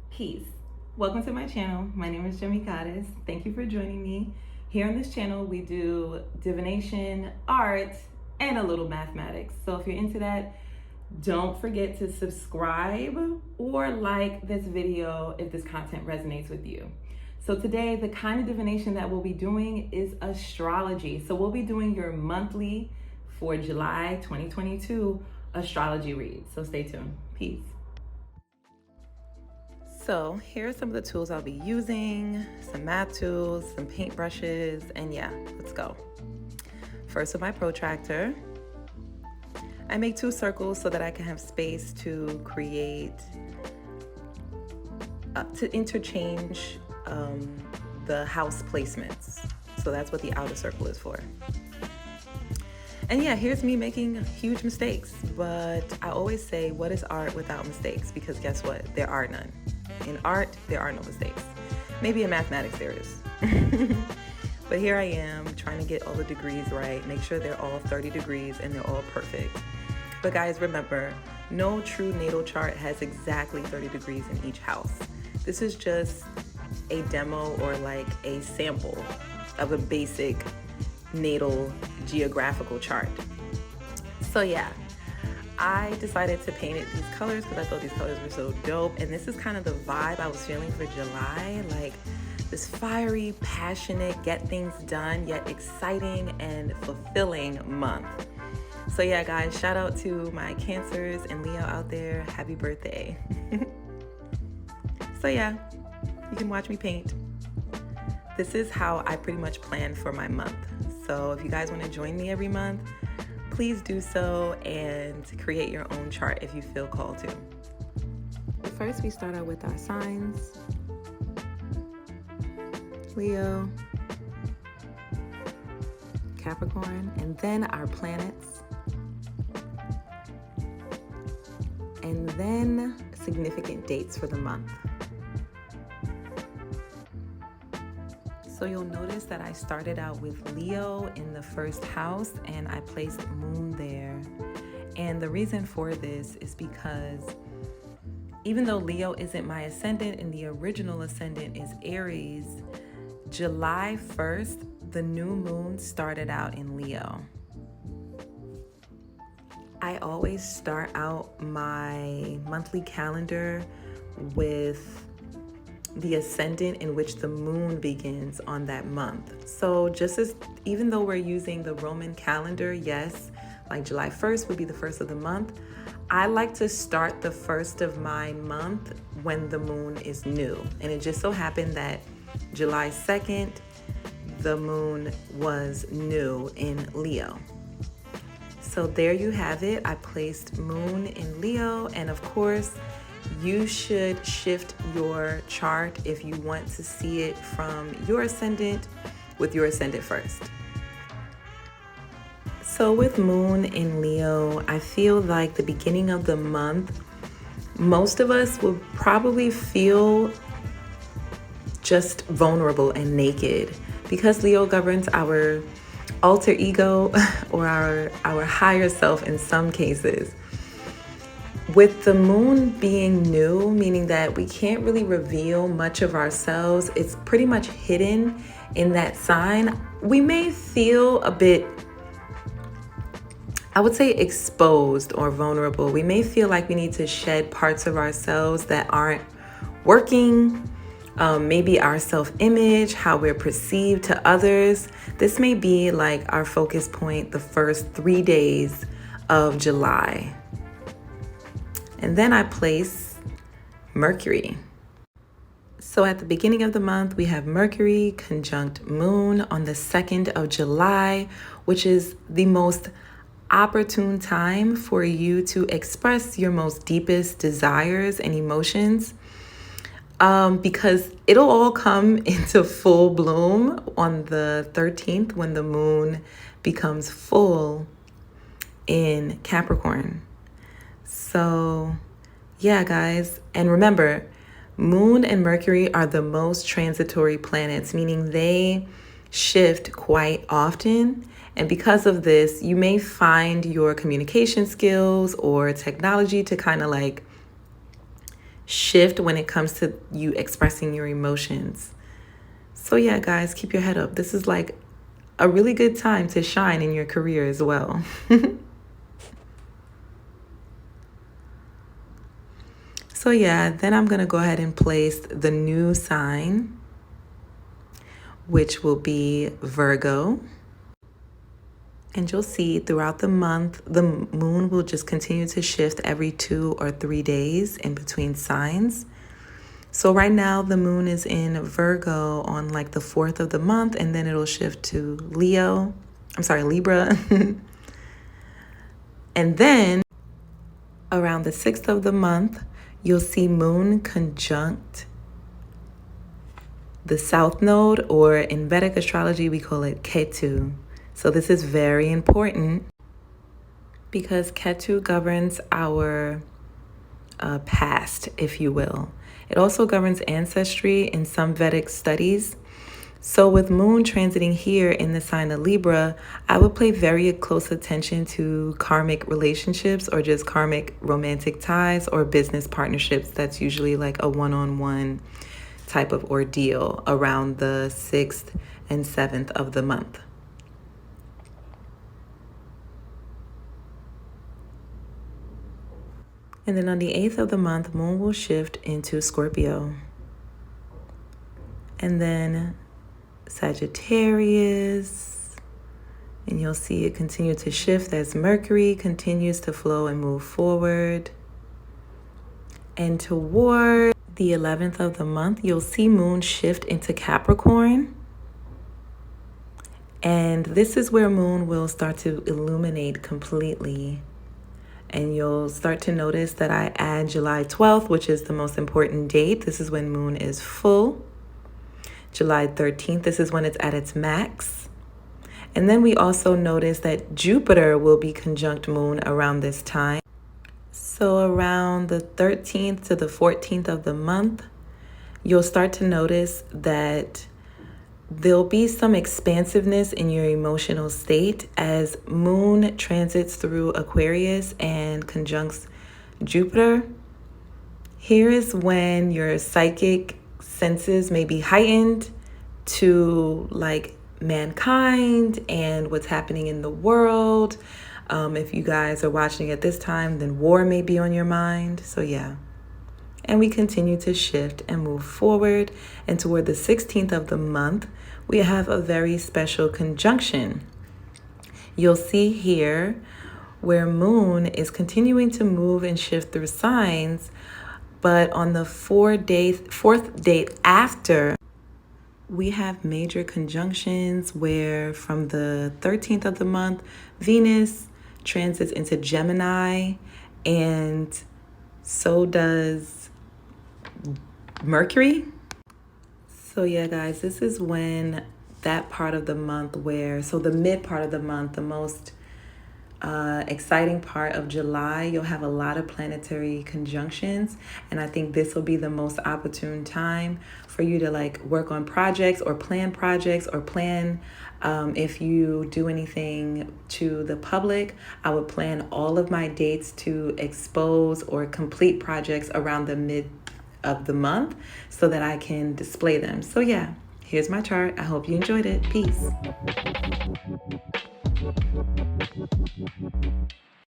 Peace. Welcome to my channel. My name is Gemini Goddess. Thank you for joining me. Here on this channel, we do divination, art, and a little mathematics. So if you're into that, don't forget to subscribe or like this video if this content resonates with you. So today, the kind of divination that we'll be doing is astrology. So we'll be doing your monthly for July 2022 astrology read. So stay tuned. Peace. So here are some of the tools I'll be using, some math tools, some paintbrushes, and yeah, let's go. First with my protractor, I make 2 circles so that I can have space to create, to interchange the house placements. So that's what the outer circle is for. And yeah, here's me making huge mistakes, but I always say, what is art without mistakes? Because guess what? There are none. In art, there are no mistakes. Maybe in mathematics there is. But here I am trying to get all the degrees right, make sure they're all 30 degrees and they're all perfect. But guys, remember, no true natal chart has exactly 30 degrees in each house. This is just a demo or like a sample of a basic natal geographical chart. So yeah, I decided to paint it these colors because I thought these colors were so dope. And this is kind of the vibe I was feeling for July, like this fiery, passionate, get things done, yet exciting and fulfilling month. So yeah, guys, shout out to my Cancers and Leo out there. Happy birthday. So yeah, you can watch me paint. This is how I pretty much plan for my month. So if you guys want to join me every month, please do so and create your own chart if you feel called to. First, we start out with our signs. Leo, Capricorn, and then our planets. And then significant dates for the month. So you'll notice that I started out with Leo in the first house and I placed Moon there. And the reason for this is because even though Leo isn't my ascendant and the original ascendant is Aries, July 1st, the new moon started out in Leo. I always start out my monthly calendar with the ascendant in which the moon begins on that month. So just as, even though we're using the Roman calendar, yes, like July 1st would be the first of the month, I like to start the first of my month when the moon is new. And it just so happened that July 2nd, the moon was new in Leo. So there you have it. I placed Moon in Leo, and of course, you should shift your chart if you want to see it from your ascendant with your ascendant first. So with Moon in Leo, I feel like the beginning of the month, most of us will probably feel just vulnerable and naked because Leo governs our alter ego or our higher self in some cases. With the moon being new, meaning that we can't really reveal much of ourselves, it's pretty much hidden in that sign, we may feel a bit, I would say, exposed or vulnerable. We may feel like we need to shed parts of ourselves that aren't working, maybe our self-image, how we're perceived to others. This may be like our focus point the first 3 days of July. And then I place Mercury. So at the beginning of the month, we have Mercury conjunct Moon on the 2nd of July, which is the most opportune time for you to express your most deepest desires and emotions, because it'll all come into full bloom on the 13th when the moon becomes full in Capricorn. So yeah, guys, and remember, Moon and Mercury are the most transitory planets, meaning they shift quite often. And because of this, you may find your communication skills or technology to kind of like shift when it comes to you expressing your emotions. So yeah, guys, keep your head up. This is like a really good time to shine in your career as well. So yeah, then I'm going to go ahead and place the new sign, which will be Virgo. And you'll see throughout the month, the moon will just continue to shift every 2 or 3 days in between signs. So right now the moon is in Virgo on like the 4th of the month, and then it'll shift to Libra. And then around the 6th of the month, you'll see moon conjunct the south node, or in Vedic astrology, we call it Ketu. So this is very important because Ketu governs our past, if you will. It also governs ancestry in some Vedic studies. So with moon transiting here in the sign of Libra, I would pay very close attention to karmic relationships or just karmic romantic ties or business partnerships. That's usually like a one-on-one type of ordeal around the 6th and 7th of the month. And then on the 8th of the month, moon will shift into Scorpio. And then Sagittarius, and you'll see it continue to shift as Mercury continues to flow and move forward. And toward the 11th of the month, you'll see moon shift into Capricorn. And this is where moon will start to illuminate completely. And you'll start to notice that I add July 12th, which is the most important date. This is when moon is full. July 13th, this is when it's at its max. And then we also notice that Jupiter will be conjunct moon around this time. So around the 13th to the 14th of the month, you'll start to notice that there'll be some expansiveness in your emotional state as moon transits through Aquarius and conjuncts Jupiter. Here is when your psychic senses may be heightened to like mankind and what's happening in the world. If you guys are watching at this time, then war may be on your mind. So yeah. And we continue to shift and move forward. And toward the 16th of the month, we have a very special conjunction. You'll see here where moon is continuing to move and shift through signs, but on the fourth date after, we have major conjunctions where from the 13th of the month, Venus transits into Gemini, and so does Mercury. So yeah, guys, this is when that part of the month so the mid part of the month, the most exciting part of July, you'll have a lot of planetary conjunctions. And I think this will be the most opportune time for you to like work on projects or plan if you do anything to the public. I would plan all of my dates to expose or complete projects around the mid of the month so that I can display them. So yeah, here's my chart. I hope you enjoyed it. Peace.